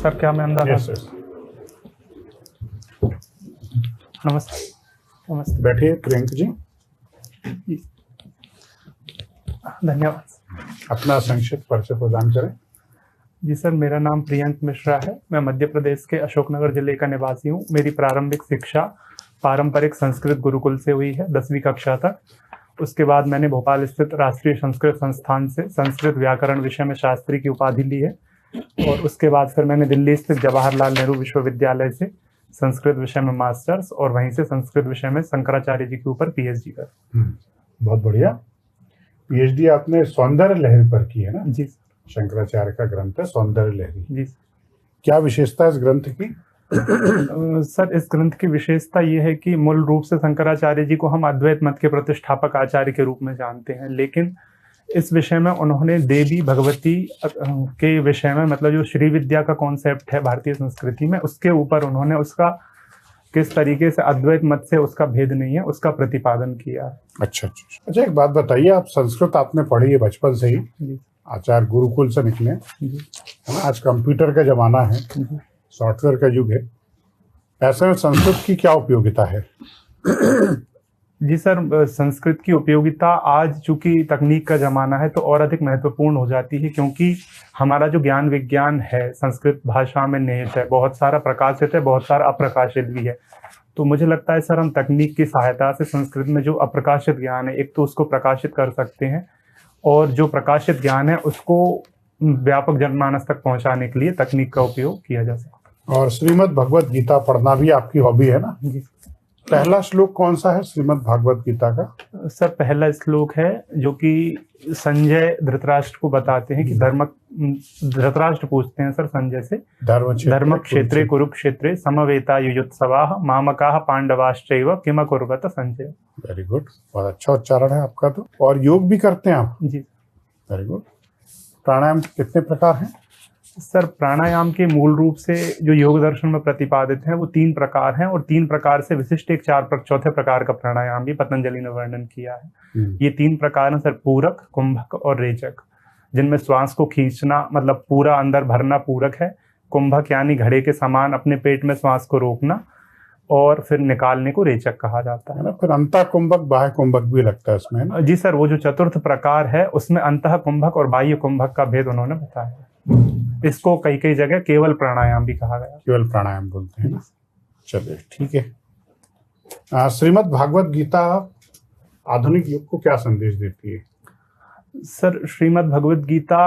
Sir, क्या मैं अंदर? Yes sir. नमस्ते। नमस्ते। बैठिए प्रियंक जी। धन्यवाद। अपना संक्षिप्त परिचय प्रदान करें। जी सर, मेरा नाम प्रियंक मिश्रा है। मैं मध्य प्रदेश के अशोकनगर जिले का निवासी हूँ। मेरी प्रारंभिक शिक्षा पारंपरिक संस्कृत गुरुकुल से हुई है 10वीं कक्षा तक। उसके बाद मैंने भोपाल स्थित राष्ट्रीय संस्कृत संस्थान से संस्कृत व्याकरण विषय में शास्त्री की उपाधि ली है। और उसके बाद फिर मैंने दिल्ली स्थित जवाहरलाल नेहरू विश्वविद्यालय से संस्कृत विषय में मास्टर्स और वहीं से संस्कृत विषय में शंकराचार्य जी के ऊपर पीएचडी कर। बहुत बढ़िया। पीएचडी आपने सौंदर्य लहरी पर की है ना? जी शंकराचार्य का ग्रंथ है सौंदर्य लहरी। जी। क्या विशेषता इस ग्रंथ की? सर, इस ग्रंथ की विशेषता ये है कि मूल रूप से शंकराचार्य जी को हम अद्वैत मत के प्रतिष्ठापक आचार्य के रूप में जानते हैं, लेकिन इस विषय में उन्होंने देवी भगवती के विषय में, मतलब जो श्री विद्या का कॉन्सेप्ट है भारतीय संस्कृति में, उसके ऊपर उन्होंने उसका किस तरीके से अद्वैत मत से उसका भेद नहीं है उसका प्रतिपादन किया है। अच्छा, एक बात बताइए, आप संस्कृत आपने पढ़ी है बचपन से ही, आचार्य गुरुकुल से निकले, है ना? आज कंप्यूटर का जमाना है, सॉफ्टवेयर का युग है, ऐसे में संस्कृत की क्या उपयोगिता है? जी सर, संस्कृत की उपयोगिता आज चूंकि तकनीक का जमाना है तो और अधिक महत्वपूर्ण हो जाती है, क्योंकि हमारा जो ज्ञान विज्ञान है संस्कृत भाषा में निहित है, बहुत सारा प्रकाशित है, बहुत सारा अप्रकाशित भी है। तो मुझे लगता है सर, हम तकनीक की सहायता से संस्कृत में जो अप्रकाशित ज्ञान है, एक तो उसको प्रकाशित कर सकते हैं, और जो प्रकाशित ज्ञान है उसको व्यापक जनमानस तक पहुंचाने के लिए तकनीक का उपयोग किया जा सकता है। और श्रीमद् भगवत गीता पढ़ना भी आपकी हॉबी है ना? जी। पहला श्लोक कौन सा है श्रीमद् भागवत गीता का? सर, पहला श्लोक है जो कि संजय धृतराष्ट्र को बताते हैं कि धृतराष्ट्र पूछते हैं सर संजय से, धर्म क्षेत्रे कुरुक्षेत्रे समवेता युयुत्सवाः मामकाः पांडवाश्चैव किम कुर्वत संजय। वेरी गुड, बहुत अच्छा उच्चारण है आपका। तो और योग भी करते हैं आप? जी। Very good. प्राणायाम कितने प्रकार हैं? सर, प्राणायाम के मूल रूप से जो योग दर्शन में प्रतिपादित है वो 3 प्रकार हैं, और 3 प्रकार से विशिष्ट एक चौथे प्रकार का प्राणायाम भी पतंजलि ने वर्णन किया है। ये 3 प्रकार हैं सर, पूरक, कुंभक और रेचक, जिनमें श्वास को खींचना मतलब पूरा अंदर भरना पूरक है, कुंभक यानी घड़े के समान अपने पेट में श्वास को रोकना, और फिर निकालने को रेचक कहा जाता है ना। फिर अंतः कुंभक बाह्य कुंभक भी लगता है इसमें? जी सर, वो जो चतुर्थ प्रकार है उसमें अंतः कुंभक और बाह्य कुंभक का भेद उन्होंने बताया। इसको कई जगह केवल प्राणायाम भी कहा गया। केवल प्राणायाम बोलते हैं ना। चलिए ठीक है। श्रीमद् भागवत गीता आधुनिक युग को क्या संदेश देती है? सर, श्रीमद् भगवत गीता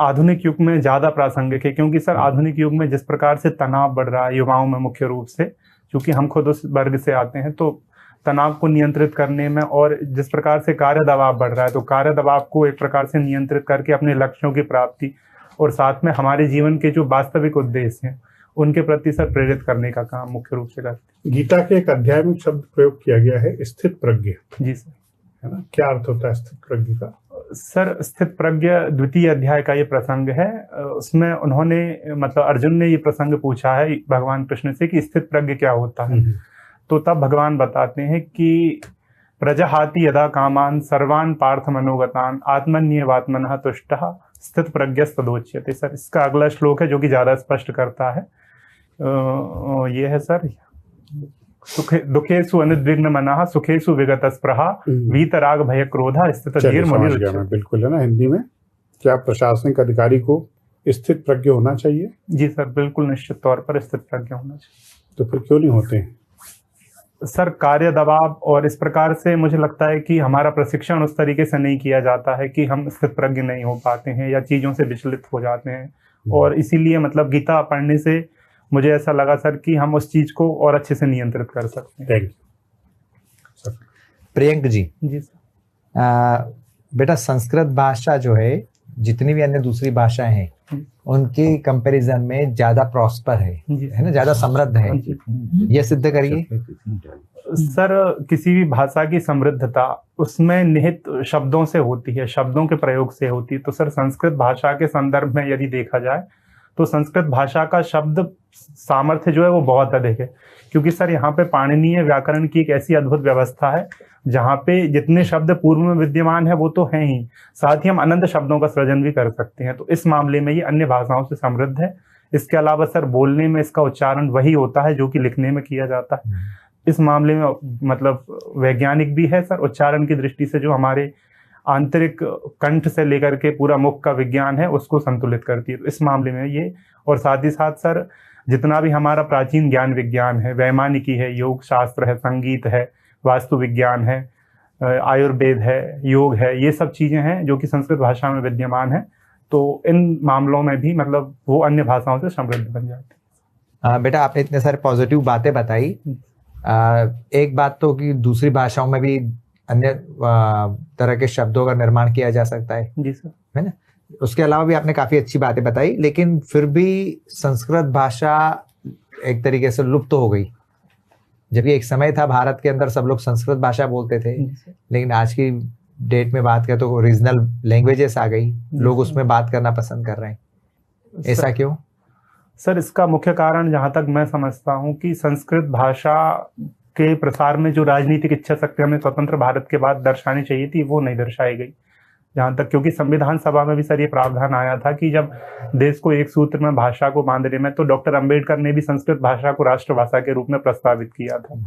आधुनिक युग में ज्यादा प्रासंगिक है, क्योंकि सर आधुनिक युग में जिस प्रकार से तनाव बढ़ रहा है युवाओं में, मुख्य रूप से क्योंकि हम खुद उस वर्ग से आते हैं, तो तनाव को नियंत्रित करने में, और जिस प्रकार से कार्य दबाव बढ़ रहा है, तो कार्य दबाव को एक प्रकार से नियंत्रित करके अपने लक्ष्यों की प्राप्ति और साथ में हमारे जीवन के जो वास्तविक उद्देश्य हैं उनके प्रति सर प्रेरित करने का काम मुख्य रूप से करते हैं। गीता के एक अध्याय में शब्द प्रयोग किया गया है स्थित प्रज्ञ। जी सर। है ना? क्या अर्थ होता है स्थित प्रज्ञ का? सर, स्थित प्रज्ञ 2वें अध्याय का ये प्रसंग है। उसमें उन्होंने, मतलब अर्जुन ने ये प्रसंग पूछा है भगवान कृष्ण से कि स्थित प्रज्ञ क्या होता है। तो तब भगवान बताते हैं कि प्रजहाति यदा कामान सर्वान पार्थ मनोगतान आत्मन्येवात्मनः तुष्टः स्थित प्रज्ञस्तदोच्यते। सर, इसका अगला श्लोक है जो कि ज्यादा स्पष्ट करता है। ये है सर, दुखेषु अनुद्विग्न मनः सुखेषु विगत स्पृहा वीतराग भय क्रोधा स्थित धीर मुनिरुच्यते। बिल्कुल है ना। हिंदी में क्या प्रशासनिक अधिकारी को स्थित प्रज्ञ होना चाहिए? जी सर, बिल्कुल निश्चित तौर पर स्थित प्रज्ञ होना चाहिए। तो फिर क्यों नहीं होते हैं? सर, कार्य दबाव और इस प्रकार से मुझे लगता है कि हमारा प्रशिक्षण उस तरीके से नहीं किया जाता है कि हम स्थित प्रज्ञ नहीं हो पाते हैं या चीजों से विचलित हो जाते हैं, और इसीलिए मतलब गीता पढ़ने से मुझे ऐसा लगा सर कि हम उस चीज को और अच्छे से नियंत्रित कर सकते हैं। Thank you. प्रियंक जी। जी सर। बेटा, संस्कृत भाषा जो है जितनी भी अन्य दूसरी भाषाएं हैं उनके कंपैरिजन में ज्यादा प्रॉस्पर है ना, ज्यादा समृद्ध है, ये सिद्ध करिए। सर, किसी भी भाषा की समृद्धता उसमें निहित शब्दों से होती है, शब्दों के प्रयोग से होती है। तो सर, संस्कृत भाषा के संदर्भ में यदि देखा जाए तो संस्कृत भाषा का शब्द सामर्थ्य जो है वो बहुत अधिक है, क्योंकि सर यहाँ पे पाणिनीय व्याकरण की एक ऐसी अद्भुत व्यवस्था है जहाँ पे जितने शब्द पूर्व में विद्यमान है वो तो हैं ही, साथ ही हम अनंत शब्दों का सृजन भी कर सकते हैं। तो इस मामले में ये अन्य भाषाओं से समृद्ध है। इसके अलावा सर बोलने में इसका उच्चारण वही होता है जो कि लिखने में किया जाता है। इस मामले में मतलब वैज्ञानिक भी है सर, उच्चारण की दृष्टि से जो हमारे आंतरिक कंठ से लेकर के पूरा मुख का विज्ञान है उसको संतुलित करती है। तो इस मामले में ये, और साथ ही साथ सर जितना भी हमारा प्राचीन ज्ञान विज्ञान है, वैमानिकी है, योग शास्त्र है, संगीत है, वास्तु विज्ञान है, आयुर्वेद है, योग है, ये सब चीजें हैं जो कि संस्कृत भाषा में विद्यमान है। तो इन मामलों में भी मतलब वो अन्य भाषाओं से समृद्ध बन जाती है। बेटा आपने इतने सारे पॉजिटिव बातें बताई। एक बात तो कि दूसरी भाषाओं में भी अन्य तरह के शब्दों का निर्माण किया जा सकता है, जी सर, है ना। उसके अलावा भी आपने काफी अच्छी बातें बताई, लेकिन फिर भी संस्कृत भाषा एक तरीके से लुप्त हो गई। जबकि एक समय था भारत के अंदर सब लोग संस्कृत भाषा बोलते थे, लेकिन आज की डेट में बात करें तो रीजनल लैंग्वेजेस आ गई, लोग उसमें बात करना पसंद कर रहे हैं। ऐसा क्यों? सर इसका मुख्य कारण जहां तक मैं समझता हूं कि संस्कृत भाषा के प्रसार में जो राजनीतिक इच्छा शक्ति हमें स्वतंत्र भारत के बाद दर्शानी चाहिए थी वो नहीं दर्शाई गई। जहां तक, क्योंकि संविधान सभा में भी सर ये प्रावधान आया था कि जब देश को एक सूत्र में भाषा को बांधने में, तो डॉक्टर अंबेडकर ने भी संस्कृत भाषा को राष्ट्रभाषा के रूप में प्रस्तावित किया था,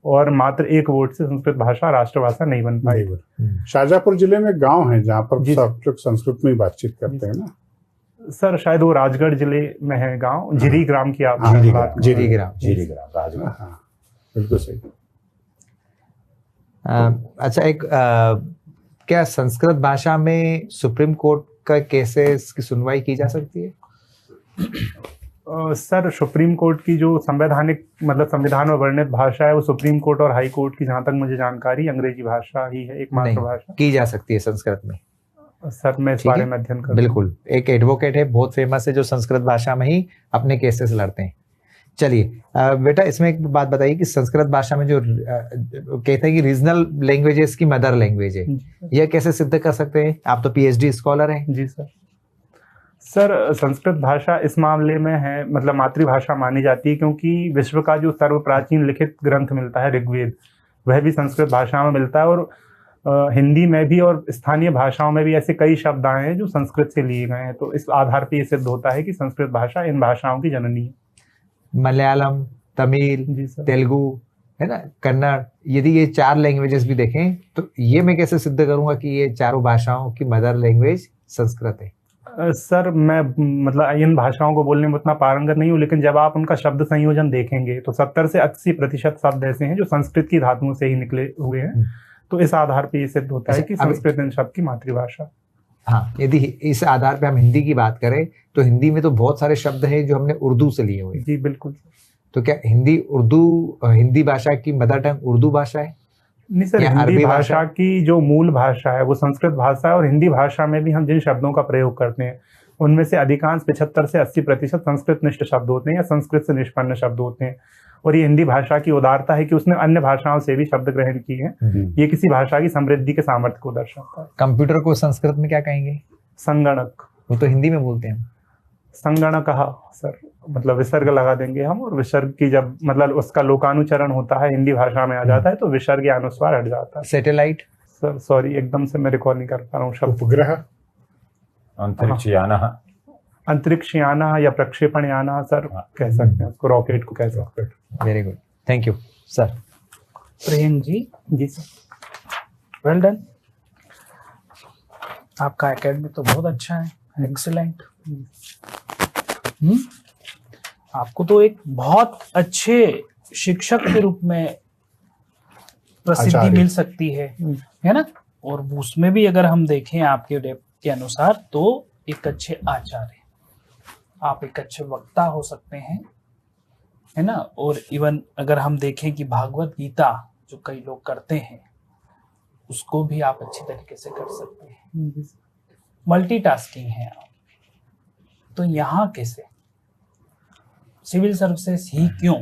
और मात्र 1 वोट से संस्कृत भाषा राष्ट्रभाषा नहीं बन पाई। शाहजहाँपुर जिले में गांव है जहाँ पर सब लोग संस्कृत में ही बातचीत करते हैं ना सर? शायद वो राजगढ़ जिले में है गांव, जिरी ग्राम की आप बात। जिरी ग्राम राजगढ़। हाँ बिल्कुल सही। अच्छा, एक क्या संस्कृत भाषा में सुप्रीम कोर्ट का केसेस की सुनवाई की जा सकती है? सर सुप्रीम कोर्ट की जो संवैधानिक मतलब संविधान में वर्णित भाषा है वो सुप्रीम कोर्ट और हाई कोर्ट की, जहां तक मुझे जानकारी, अंग्रेजी भाषा ही है एकमात्र भाषा। की जा सकती है संस्कृत में? सर मैं इस बारे में अध्ययन कर, बिल्कुल। एक एडवोकेट है बहुत फेमस है जो संस्कृत भाषा में ही अपने केसेस लड़ते हैं। चलिए बेटा, इसमें एक बात बताइए कि संस्कृत भाषा में जो कहते हैं कि रीजनल लैंग्वेजेस की मदर लैंग्वेज है, यह कैसे सिद्ध कर सकते हैं? आप तो पीएचडी स्कॉलर हैं। जी सर। सर संस्कृत भाषा इस मामले में है मतलब मातृभाषा मानी जाती है, क्योंकि विश्व का जो सर्व प्राचीन लिखित ग्रंथ मिलता है ऋग्वेद, वह भी संस्कृत भाषा में मिलता है, और हिंदी में भी और स्थानीय भाषाओं में भी ऐसे कई शब्द आए हैं जो संस्कृत से लिए गए हैं। तो इस आधार पर यह सिद्ध होता है कि संस्कृत भाषा इन भाषाओं की जननी है। मलयालम, तमिल, तेलुगु, है ना, कन्नड़, यदि ये 4 लैंग्वेजेस भी देखें तो ये मैं कैसे सिद्ध करूंगा कि ये चारों भाषाओं की मदर लैंग्वेज संस्कृत है? सर मैं मतलब इन भाषाओं को बोलने में उतना पारंगत नहीं हूँ, लेकिन जब आप उनका शब्द संयोजन देखेंगे तो 70 से 80% शब्द ऐसे हैं जो संस्कृत की धातुओं से ही निकले हुए हैं। तो इस आधार पर ये सिद्ध होता है कि संस्कृत इन शब्द की मातृभाषा। हाँ, यदि इस आधार पे हम हिंदी की बात करें तो हिंदी में तो बहुत सारे शब्द हैं जो हमने उर्दू से लिए हुए हैं। जी बिल्कुल। तो क्या हिंदी भाषा की मदर टंग उर्दू भाषा है? नहीं सर, हिंदी भाषा की जो मूल भाषा है वो संस्कृत भाषा है, और हिंदी भाषा में भी हम जिन शब्दों का प्रयोग करते हैं उनमें से अधिकांश 75 से 80% संस्कृत निष्ठ शब्द होते हैं या संस्कृत से निष्पन्न शब्द होते हैं। और ये हिंदी भाषा की उदारता है कि उसने अन्य भाषाओं से भी शब्द ग्रहण किए हैं। ये किसी भाषा की समृद्धि के सामर्थ्य को दर्शाता है। कंप्यूटर को संस्कृत में क्या कहेंगे? संगणक। वो तो हिंदी में बोलते हैं। संगणक सर, मतलब विसर्ग लगा देंगे हम, और विसर्ग की जब मतलब उसका लोकानुचरण होता है हिंदी भाषा में आ जाता है तो विसर्ग के अनुस्वार हट जाता है। सैटेलाइट? सर सॉरी, एकदम से मैं रिकॉल नहीं कर पा रहा हूँ शब्द। उपग्रह, अंतरिक्ष याना या प्रक्षेपण याना सर कह सकते हैं उसको, रॉकेट को कह सकते हैं। Very good, thank you sir. Priyank ji. जी सर, वेल डन। आपका एकेडमी तो बहुत अच्छा है, एक्सीलेंट। आपको तो एक बहुत अच्छे शिक्षक के रूप में प्रसिद्धि मिल सकती है ना? और उसमें भी अगर हम देखें आपके डेप्थ के अनुसार तो एक अच्छे आचार्य, आप एक अच्छे वक्ता हो सकते हैं, है ना? और इवन अगर हम देखें कि भागवत गीता जो कई लोग करते हैं उसको भी आप अच्छी तरीके से कर सकते हैं। मल्टीटास्किंग है आप। तो यहाँ कैसे सिविल सर्विसेज ही क्यों?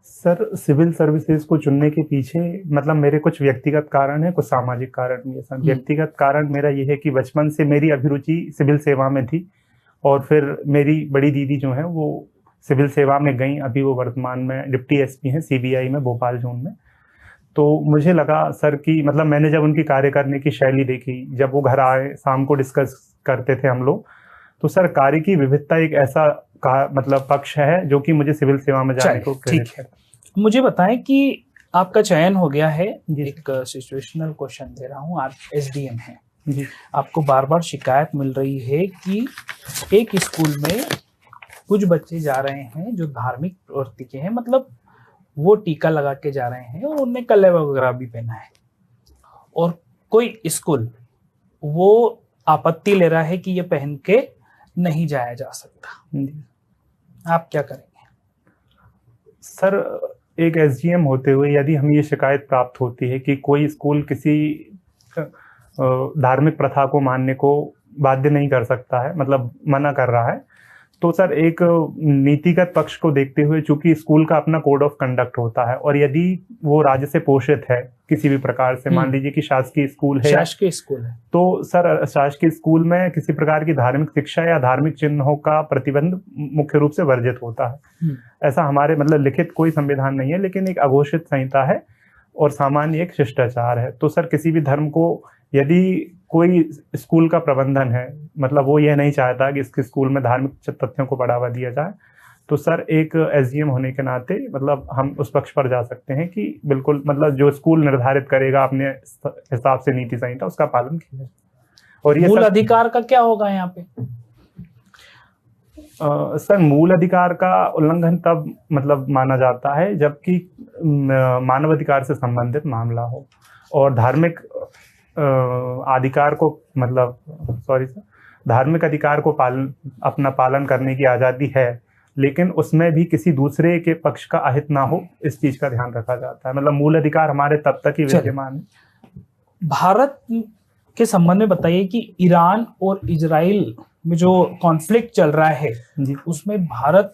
सर सिविल सर्विसेज को चुनने के पीछे मतलब मेरे कुछ व्यक्तिगत कारण है, कुछ सामाजिक कारण भी है सर। व्यक्तिगत कारण मेरा ये है कि बचपन से मेरी अभिरुचि सिविल सेवा में थी, और फिर मेरी बड़ी दीदी जो है वो सिविल सेवा में गई, अभी वो वर्तमान में डिप्टी एसपी हैं सीबीआई में भोपाल जोन में। तो मुझे लगा सर कि मतलब मैंने जब उनकी कार्य करने की शैली देखी, जब वो घर आए शाम को डिस्कस करते थे हम लोग, तो सर कार्य की विविधता एक ऐसा का मतलब पक्ष है जो कि मुझे सिविल सेवा में जाने को चलिए, ठीक है। मुझे बताएं कि आपका चयन हो गया है। जी। एक सिचुएशनल क्वेश्चन दे रहा हूँ। आप एसडीएम हैं, जी आपको बार बार शिकायत मिल रही है कि एक स्कूल में कुछ बच्चे जा रहे हैं जो धार्मिक प्रवृत्ति के हैं, मतलब वो टीका लगा के जा रहे हैं और उनने कल्ले वगैरह भी पहना है, और कोई स्कूल वो आपत्ति ले रहा है कि ये पहन के नहीं जाया जा सकता। जी। आप क्या करेंगे? सर, एक एसडीएम होते हुए यदि हम ये शिकायत प्राप्त होती है कि कोई स्कूल किसी धार्मिक प्रथा को मानने को बाध्य नहीं कर सकता है, मतलब मना कर रहा है, तो सर एक नीतिगत पक्ष को देखते हुए, चूंकि स्कूल का अपना कोड ऑफ कंडक्ट होता है और यदि वो राज्य से पोषित है किसी भी प्रकार से, मान लीजिए कि शासकीय स्कूल है, शासकीय स्कूल है, तो सर शासकीय स्कूल में किसी प्रकार की धार्मिक शिक्षा या धार्मिक चिन्हों का प्रतिबंध मुख्य रूप से वर्जित होता है। ऐसा हमारे मतलब लिखित कोई संविधान नहीं है, लेकिन एक अघोषित संहिता है और सामान्य एक शिष्टाचार है। तो सर किसी भी धर्म को यदि कोई स्कूल का प्रबंधन है, मतलब वो ये नहीं चाहता कि इसके स्कूल में धार्मिक तथ्यों को बढ़ावा दिया जाए, तो सर एक एसडीएम होने के नाते मतलब हम उस पक्ष पर जा सकते हैं कि बिल्कुल मतलब जो स्कूल निर्धारित करेगा अपने हिसाब से नीति संहिता, उसका पालन किया जाए। और ये मूल अधिकार का क्या होगा यहाँ पे? सर मूल अधिकार का उल्लंघन तब मतलब माना जाता है जबकि मानव अधिकार से संबंधित मामला हो और धार्मिक अधिकार को मतलब धार्मिक अधिकार को अपना पालन करने की आज़ादी है, लेकिन उसमें भी किसी दूसरे के पक्ष का अहित ना हो, इस चीज का ध्यान रखा जाता है। मतलब मूल अधिकार हमारे तब तक ही विद्यमान है। भारत के संबंध में बताइए कि ईरान और इजराइल में जो कॉन्फ्लिक्ट चल रहा है जी, उसमें भारत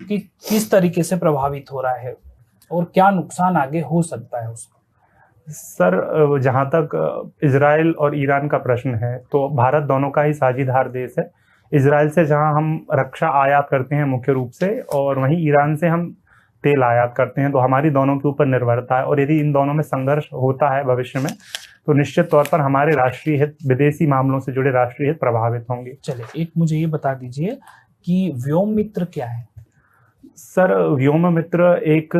की किस तरीके से प्रभावित हो रहा है और क्या नुकसान आगे हो सकता है उसका? सर जहाँ तक इजराइल और ईरान का प्रश्न है, तो भारत दोनों का ही साझीदार देश है। इजराइल से जहाँ हम रक्षा आयात करते हैं मुख्य रूप से, और वहीं ईरान से हम तेल आयात करते हैं, तो हमारी दोनों के ऊपर निर्भरता है। और यदि इन दोनों में संघर्ष होता है भविष्य में, तो निश्चित तौर पर हमारे राष्ट्रीय हित, विदेशी मामलों से जुड़े राष्ट्रीय हित प्रभावित होंगे। चलिए, एक मुझे ये बता दीजिए कि व्योम मित्र क्या है? सर व्योम मित्र एक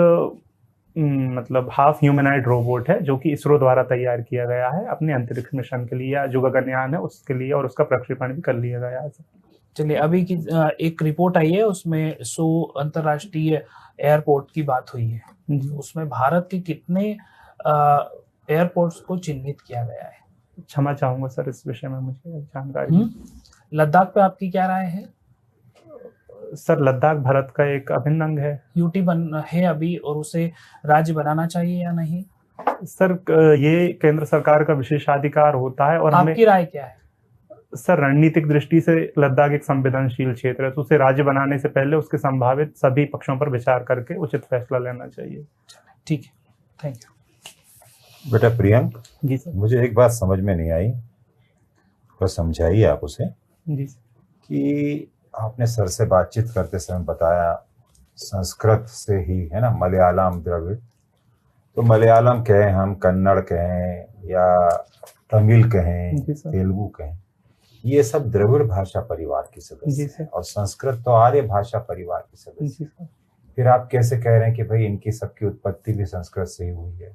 मतलब हाफ ह्यूमनॉइड रोबोट है जो कि इसरो द्वारा तैयार किया गया है अपने अंतरिक्ष मिशन के लिए, या जो गगनयान है उसके लिए, और उसका प्रक्षेपण भी कर लिया गया है। चलिए, अभी की एक रिपोर्ट आई है, उसमें 100 अंतर्राष्ट्रीय एयरपोर्ट की बात हुई है। उसमें भारत के कितने एयरपोर्ट्स को चिन्हित किया गया है? क्षमा चाहूंगा सर, इस विषय में मुझे जानकारी। लद्दाख पे आपकी क्या राय है? सर लद्दाख भारत का एक अभिन्न अंग है। यूटी बन है अभी, और उसे राज्य बनाना चाहिए या नहीं? सर ये केंद्र सरकार का विशेषाधिकार होता है। और आपकी राय क्या है? सर रणनीतिक दृष्टि से लद्दाख एक संवेदनशील क्षेत्र है, तो उसे राज्य बनाने से पहले उसके संभावित सभी पक्षों पर विचार करके उचित फैसला लेना चाहिए। ठीक है, थैंक यू। बेटा प्रियंक जी सर। मुझे एक बात समझ में नहीं आई, तो समझाइए आप उसे। जी कि आपने सर से बातचीत करते समय बताया संस्कृत से ही है ना, मलयालम द्रविड़, तो मलयालम कहें हम, कन्नड़ कहें या तमिल कहें, तेलुगु कहें, ये सब द्रविड़ भाषा परिवार की सदस्य है, और संस्कृत तो आर्य भाषा परिवार की सदस्य है। फिर आप कैसे कह रहे हैं कि भाई इनकी सबकी उत्पत्ति भी संस्कृत से ही हुई है?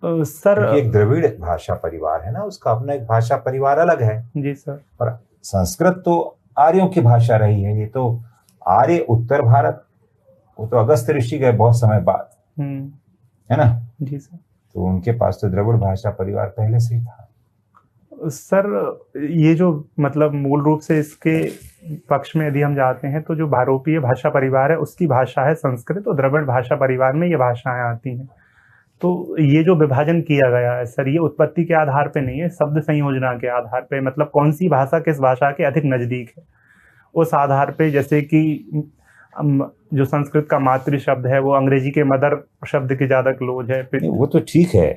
सर एक द्रविड़ भाषा परिवार है ना, उसका अपना एक भाषा परिवार अलग है। जी सर। पर संस्कृत तो आर्यों की भाषा रही है। ये तो आर्य उत्तर भारत, वो तो अगस्त ऋषि गए बहुत समय बाद, है ना? जी सर। तो उनके पास तो द्रविड़ भाषा परिवार पहले से ही था। सर ये जो मतलब मूल रूप से इसके पक्ष में यदि हम जाते हैं, तो जो भारोपीय भाषा परिवार है उसकी भाषा है संस्कृत, और द्रविड़ भाषा परिवार में ये भाषाएं आती हैं। तो ये जो विभाजन किया गया है सर, ये उत्पत्ति के आधार पे नहीं है, शब्द संयोजना के आधार पे, मतलब कौन सी भाषा किस भाषा के अधिक नजदीक है उस आधार पे। जैसे कि जो संस्कृत का मातृ शब्द है वो अंग्रेजी के मदर शब्द की ज्यादा क्लोज है। वो तो ठीक है,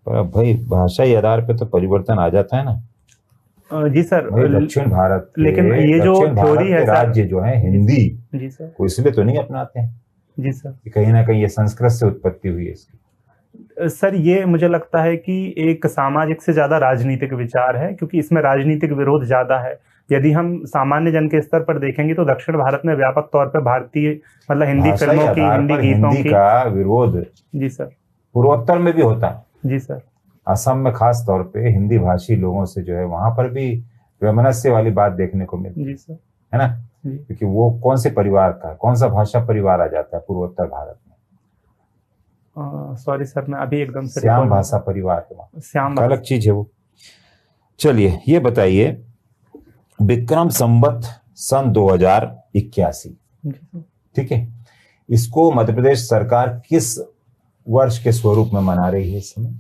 पर अब भाई भाषाई आधार पे तो परिवर्तन आ जाता है ना। जी सर। दक्षिण भारत, लेकिन ये जो थ्योरी है राज्य जो है हिंदी, जी सर, वो इसलिए तो नहीं अपनाते हैं। जी सर। कहीं ना कहीं ये संस्कृत से उत्पत्ति हुई है इसकी। सर ये मुझे लगता है कि एक सामाजिक से ज्यादा राजनीतिक विचार है, क्योंकि इसमें राजनीतिक विरोध ज्यादा है। यदि हम सामान्य जन के स्तर पर देखेंगे तो दक्षिण भारत में व्यापक तौर पर भारतीय मतलब हिंदी भाषाई फिल्मों की, आधार हिंदी पर गीतों हिंदी की। का विरोध जी सर। पूर्वोत्तर में भी होता है। जी सर। असम में खास तौर पे हिंदी भाषी लोगों से जो है वहां पर भी वैमनस्य वाली बात देखने को मिलती जी सर। है ना, जी। क्योंकि वो कौन से परिवार का, कौन सा भाषा परिवार आ जाता है पूर्वोत्तर भारत में? सॉरी सर, मैं अभी एकदम से श्याम भाषा परिवार के श्याम अलग चीज है वो। चलिए ये बताइए, विक्रम संवत सन 2081, ठीक है, इसको मध्य प्रदेश सरकार किस वर्ष के स्वरूप में मना रही है इस समय?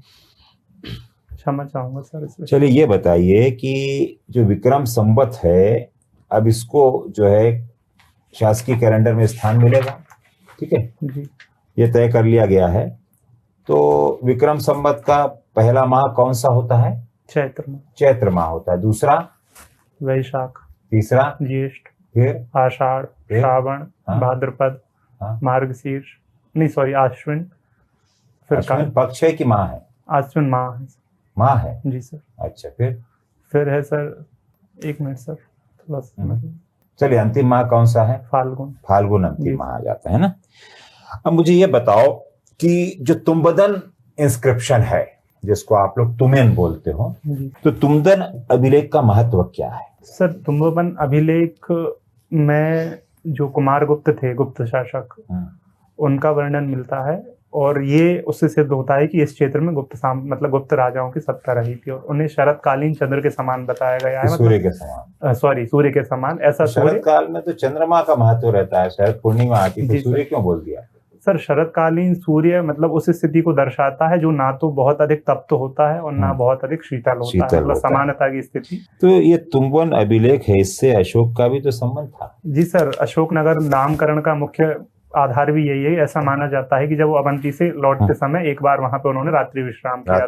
क्षमा चाहूंगा सर इसमें। चलिए ये बताइए कि जो विक्रम संवत है, अब इसको जो है शासकीय कैलेंडर में स्थान मिलेगा, ठीक है, जी। ये तय कर लिया गया है। तो विक्रम संवत का पहला माह कौन सा होता है? चैत्र माह। चैत्र माह होता है। दूसरा वैशाख। तीसरा ज्येष्ठ। फिर आषाढ़। फिर? श्रावण। हाँ। भाद्रपद। हाँ। मार्गशीर्ष, नहीं सॉरी आश्विन। फिर अश्विन पक्ष है कि माह है? आश्विन माह है। माह है। जी सर। अच्छा, फिर है सर, एक मिनट सर थोड़ा सा। चलिए अंतिम माह कौन सा है? फाल्गुन। फाल्गुन अंतिम माह आ जाता है ना। अब मुझे ये बताओ कि जो तुम्बदन इंस्क्रिप्शन है, जिसको आप लोग तुमेन बोलते हो, तो तुम्बदन अभिलेख का महत्व क्या है? सर तुम्बदन अभिलेख में जो कुमार गुप्त थे, गुप्त शासक, उनका वर्णन मिलता है और ये उससे सिद्ध होता है कि इस क्षेत्र में मतलब गुप्त राजाओं की सत्ता रही थी और उन्हें शरतकालीन चंद्र के समान बताया गया है। सूर्य के समान। सॉरी, सूर्य के समान। ऐसा शरद काल में तो चंद्रमा का महत्व रहता है, शरद पूर्णिमा आती है, सूर्य क्यों बोल दिया? सर शरतकालीन सूर्य मतलब उस स्थिति को दर्शाता है जो ना तो बहुत अधिक तप्त होता है और ना बहुत अधिक शीतल होता है, मतलब समानता की स्थिति। तो ये तुम्बन अभिलेख है, इससे अशोक का भी तो संबंध था। जी सर, अशोकनगर नामकरण का मुख्य आधार भी यही है। ऐसा माना जाता है कि जब वो अवंती से लौटते समय एक बार वहां पे उन्होंने रात्रि विश्राम किया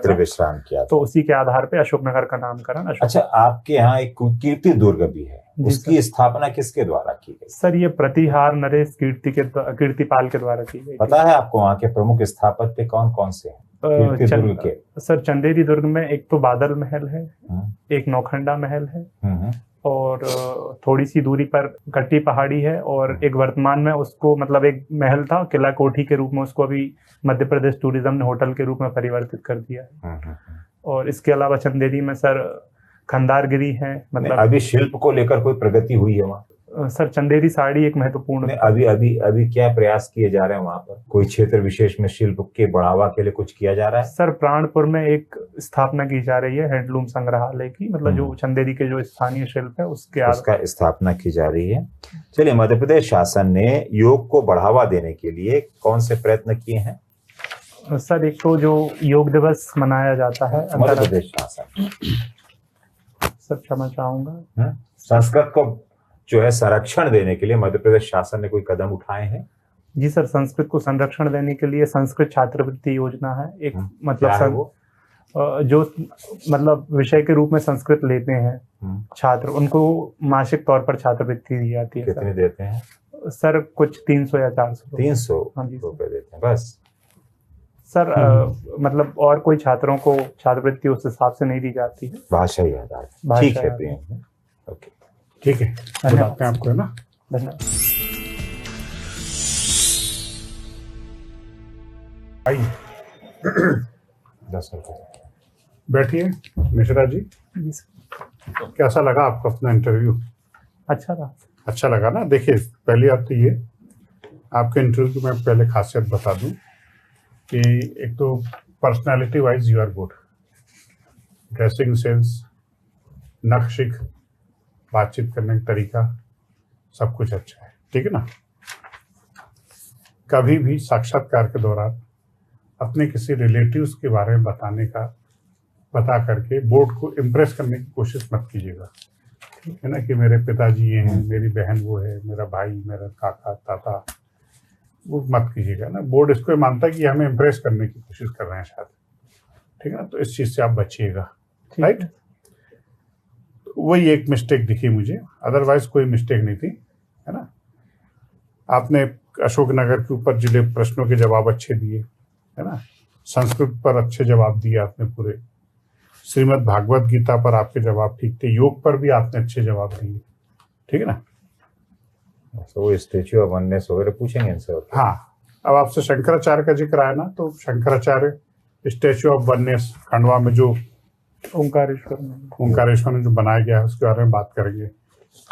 था, तो उसी के आधार पे अशोकनगर का नामकरण अशोक। अच्छा, आपके यहाँ एक कीर्ति दुर्ग भी है, उसकी स्थापना किसके द्वारा की गई? सर ये प्रतिहार नरेश कीर्तिपाल के द्वारा की गई। पता है आपको वहाँ के प्रमुख स्थापत्य कौन कौन से हैं कीर्ति दुर्ग के? सर चंदेरी दुर्ग में एक तो बादल महल है, एक नौखंडा महल है और थोड़ी सी दूरी पर कट्टी पहाड़ी है और एक वर्तमान में उसको मतलब एक महल था किला कोठी के रूप में, उसको अभी मध्य प्रदेश टूरिज्म ने होटल के रूप में परिवर्तित कर दिया है। और इसके अलावा चंदेरी में सर खंडारगिरी है। मतलब अभी शिल्प को लेकर कोई प्रगति हुई है वहाँ? सर चंदेरी साड़ी एक महत्वपूर्ण। अभी क्या प्रयास किए जा रहे हैं वहाँ पर? कोई क्षेत्र विशेष में शिल्प के बढ़ावा के लिए कुछ किया जा रहा है? सर प्राणपुर में एक स्थापना की जा रही है हैंडलूम संग्रहालय की, मतलब जो चंदेरी के जो स्थानीय शिल्प है उसका स्थापना की जा रही है। चलिए, मध्य प्रदेश शासन ने योग को बढ़ावा देने के लिए कौन से प्रयत्न किए हैं? सर एक तो जो योग दिवस मनाया जाता है मध्य प्रदेश शासन, सर क्षमा चाहूंगा, संस्कृत को जो है संरक्षण देने के लिए मध्य प्रदेश शासन ने कोई कदम उठाए हैं? जी सर, संस्कृत को संरक्षण देने के लिए संस्कृत छात्रवृत्ति योजना है एक, मतलब जो मतलब विषय के रूप में संस्कृत लेते हैं छात्र, उनको मासिक तौर पर छात्रवृत्ति दी जाती है। कितने देते हैं सर? कुछ 300 या 400। 300 रुपए देते हैं बस सर। मतलब और कोई छात्रों को छात्रवृत्ति उस हिसाब से नहीं दी जाती है, भाषाई आधार। ठीक है प्रियंका, ओके ठीक है, धन्यवाद आपको, है ना। धन्यवाद। बैठिए मिश्रा जी। कैसा लगा आपको अपना इंटरव्यू? अच्छा रहा। अच्छा लगा ना। देखिए पहली बात तो ये, आपके इंटरव्यू की मैं पहले खासियत बता दूं कि एक तो personality wise you are good, dressing sense, नक्शिक, बातचीत करने का तरीका, सब कुछ अच्छा है, ठीक है ना। कभी भी साक्षात्कार के दौरान अपने किसी रिलेटिव्स के बारे में बता करके बोर्ड को इम्प्रेस करने की कोशिश मत कीजिएगा, है ना, कि मेरे पिताजी ये हैं, मेरी बहन वो है, मेरा भाई, मेरा काका, ताता, वो मत कीजिएगा ना। बोर्ड इसको मानता है कि हमें इम्प्रेस करने की कोशिश कर रहे हैं शायद, ठीक है ना। तो इस चीज़ से आप बचिएगा, राइट। वही एक मिस्टेक दिखी मुझे, अदरवाइज कोई मिस्टेक नहीं थी, है ना। आपने अशोकनगर के ऊपर जिले प्रश्नों के जवाब अच्छे दिए, है ना। संस्कृत पर अच्छे जवाब दिए आपने पूरे। श्रीमद् भागवत गीता पर आपके जवाब ठीक थे, योग पर भी आपने अच्छे जवाब दिए, ठीक है ना। तो वो स्टेच्यू ऑफ वननेस वगैरह पूछेंगे इनसे। हाँ, अब आपसे शंकराचार्य का जिक्र आया ना, तो Shankaracharya statue of oneness Khandwa में जो ओंकारेश्वर में जो बनाया गया है उसके बारे में बात करेंगे।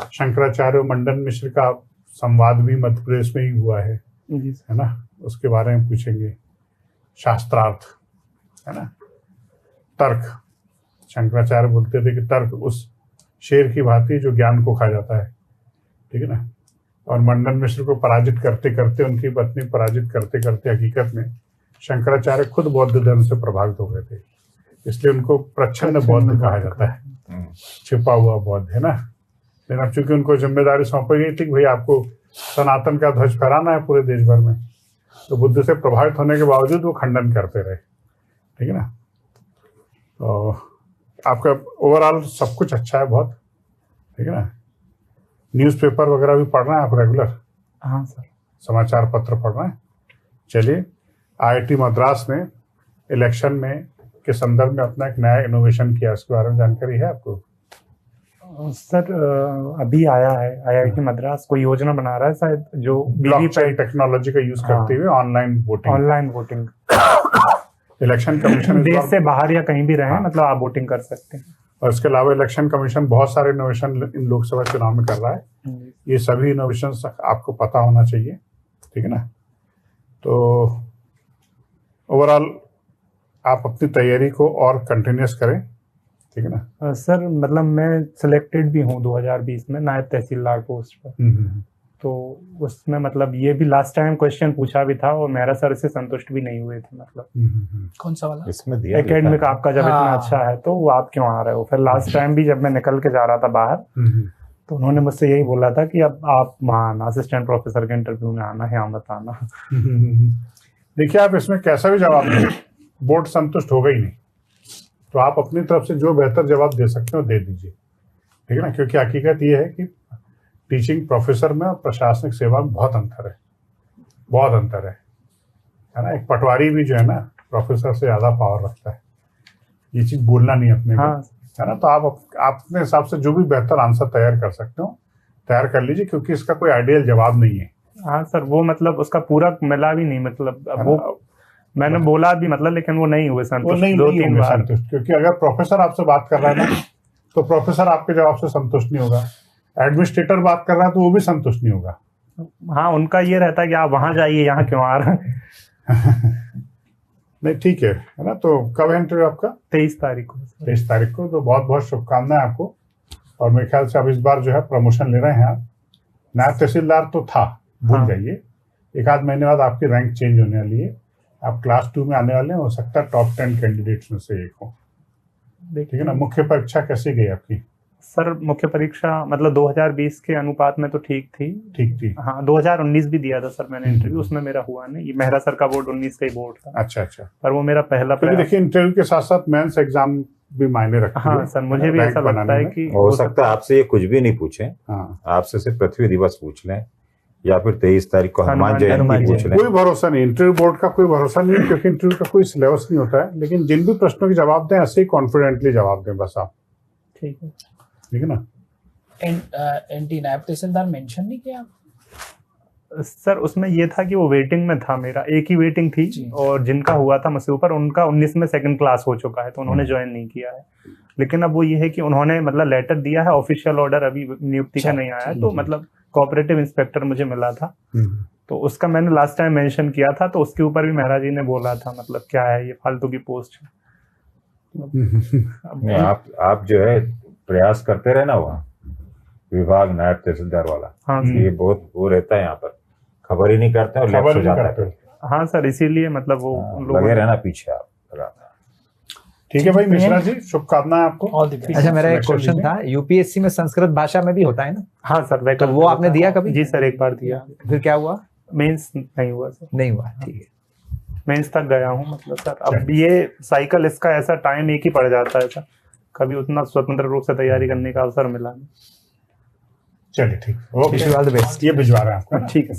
शंकराचार्य और मंडन मिश्र का संवाद भी मध्य प्रदेश में ही हुआ है ना, उसके बारे में पूछेंगे। शास्त्रार्थ है ना, तर्क, शंकराचार्य बोलते थे कि तर्क उस शेर की भांति जो ज्ञान को खा जाता है, ठीक है ना। और मंडन मिश्र को पराजित करते करते, उनकी पत्नी पराजित करते करते हकीकत में शंकराचार्य खुद बौद्ध धर्म से प्रभावित हो गए थे, इसलिए उनको प्रच्छन्न बौद्ध कहा जाता है, छिपा हुआ बौद्ध, है ना। लेकिन अब चूंकि उनको जिम्मेदारी सौंपी गई थी कि भाई आपको सनातन का ध्वज फहराना है पूरे देश भर में, तो बुद्ध से प्रभावित होने के बावजूद वो खंडन करते रहे, ठीक है ना। तो आपका ओवरऑल सब कुछ अच्छा है बहुत, ठीक है ना। न्यूज़पेपर वगैरह भी पढ़ रहे हैं आप रेगुलर? हाँ सर। समाचार पत्र पढ़ रहे हैं। चलिए, आईआईटी मद्रास ने इलेक्शन में के संदर्भ में अपना एक नया इनोवेशन किया, इसके बारे में जानकारी है आपको? सर अभी आया है, आईआईटी मद्रास कोई योजना बना रहा है शायद, जो ब्लॉकचेन टेक्नोलॉजी का यूज करते हुए ऑनलाइन वोटिंग इलेक्शन कमीशन देश से बाहर या कहीं भी रहे, मतलब आप वोटिंग कर सकते हैं। और इसके अलावा इलेक्शन कमीशन बहुत सारे इनोवेशन इन लोकसभा चुनाव में कर रहा है। ये सभी इनोवेशन आपको पता होना चाहिए, ठीक है ना। तो ओवरऑल आप अपनी तैयारी को और कंटिन्यूस करें, ठीक है ना। सर मतलब मैं सिलेक्टेड भी हूँ 2020 में नायब तहसीलदार पोस्ट पर, तो उसमें मतलब ये भी लास्ट टाइम क्वेश्चन पूछा भी था और मेहरा सर से संतुष्ट भी नहीं हुए थे। मतलब कौन सा वाला? इसमें दिया एकेडमिक आपका जब इतना अच्छा है तो वो आप क्यों आ रहे हो। फिर लास्ट टाइम भी जब मैं निकल के जा रहा था बाहर, तो उन्होंने मुझसे यही बोला था कि अब आप वहाँ असिस्टेंट प्रोफेसर के इंटरव्यू में आना है, यहाँ बताना। देखिए, आप इसमें कैसा भी जवाब दें, बोर्ड संतुष्ट होगा ही नहीं, तो आप अपनी तरफ से जो बेहतर जवाब दे सकते हो दे दीजिए, ठीक है ना। क्योंकि हकीकत ये है कि टीचिंग प्रोफेसर में और प्रशासनिक सेवा में बहुत अंतर है, बहुत अंतर है ना। एक पटवारी भी जो है ना प्रोफेसर से ज़्यादा पावर रखता है, ये चीज़ बोलना नहीं अपने को, है ना। तो आप अपने हिसाब से जो भी बेहतर आंसर तैयार कर सकते हो तैयार कर लीजिए, क्योंकि इसका कोई आइडियल जवाब नहीं है। हाँ सर, वो मतलब उसका पूरा मिला भी नहीं, मतलब वो मैंने बोला भी मतलब, लेकिन वो नहीं हुए संतुष्ट, 2-3 बार संतुष्ट। क्योंकि अगर प्रोफेसर आपसे बात कर रहा है ना, तो प्रोफेसर आपके जवाब से संतुष्ट नहीं होगा। एडमिनिस्ट्रेटर बात कर रहा है तो वो भी संतुष्ट नहीं होगा। हाँ, उनका ये रहता है कि आप वहां जाइए, यहाँ क्यों आ रहे हैं। नहीं, ठीक है ना। तो कब है इंटरव्यू आपका? 23 तारीख को। 23 तारीख को। तो बहुत बहुत शुभकामनाएं आपको। और मेरे ख्याल से अब इस बार जो है प्रमोशन ले रहे हैं आप। नायब तहसीलदार तो था, भूल जाइए। एक आध महीने बाद आपकी रैंक चेंज होने वाली है, आप क्लास 2 में आने वाले हैं, हो सकता है टॉप 10 कैंडिडेट्स में से एक हो, ठीक है ना। मुख्य परीक्षा कैसी गई आपकी? सर मुख्य परीक्षा मतलब 2020 के अनुपात में तो ठीक थी। ठीक थी। हाँ, 2019 भी दिया था सर मैंने इंटरव्यू, उसमें मेरा हुआ नहीं। ये मेहरा सर का बोर्ड 19 का ही बोर्ड था। अच्छा, पर वो मेरा पहला देखिए, इंटरव्यू के साथ साथ मेंस एग्जाम भी मायने रखती है। हाँ सर, मुझे भी ऐसा लगता है कि हो सकता है आपसे ये कुछ भी नहीं पूछे, आपसे सिर्फ पृथ्वी दिवस पूछ लें, या फिर 23 तारीख को हनुमान जयंती पूछ लें। कोई भरोसा नहीं, इंटरव्यू बोर्ड का कोई भरोसा नहीं, क्योंकि इंटरव्यू का कोई सिलेबस नहीं होता है। लेकिन जिन भी प्रश्नों के जवाब दें, ऐसे ही कॉन्फिडेंटली जवाब दें बस आप, ठीक है ना। एंटी नायब तहसीलदार मेंशन नहीं किया सर? उसमें ये था कि वो वेटिंग में था, मेरा एक ही वेटिंग थी, और जिनका हुआ था मुझसे ऊपर उनका 19 में सेकंड क्लास हो चुका है, तो उन्होंने ज्वाइन नहीं किया है। लेकिन अब वो ये है कि उन्होंने मतलब लेटर दिया है, ऑफिशियल ऑर्डर अभी नियुक्ति का नहीं आया है। तो मतलब कोऑपरेटिव इंस्पेक्टर मुझे मिला था, तो उसका मैंने लास्ट टाइम मेंशन किया था, तो उसके ऊपर भी मेहरा जी ने बोला था मतलब क्या है ये फालतू की पोस्ट है। आप जो है प्रयास करते रहे ना, वहाँ विभाग नायब तहसीलदार वाला, हाँ ये बहुत वो रहता है यहाँ पर, खबर ही नहीं करते और लैप्स हो जाता है। हाँ सर, इसीलिए मतलब वो लगे रहना पीछे आप लगा। ठीक है भाई मिश्रा जी, शुभकामनाएं आपको। अच्छा, मेरा एक क्वेश्चन था, यूपीएससी में संस्कृत भाषा में भी होता है ना? हाँ सर, तो वो आपने दिया कभी? जी सर, एक बार दिया। फिर क्या हुआ? मेंस नहीं हुआ सर। नहीं हुआ, ठीक है। मेंस तक गया हूँ मतलब सर। अब ये साइकिल, इसका ऐसा टाइम एक ही पड़ जाता है सर, कभी उतना स्वतंत्र रूप से तैयारी करने का अवसर मिला नहीं। चलिए ठीक, ओके, ऑल द बेस्ट। ये भिजवा रहे हैं आपको। ठीक है।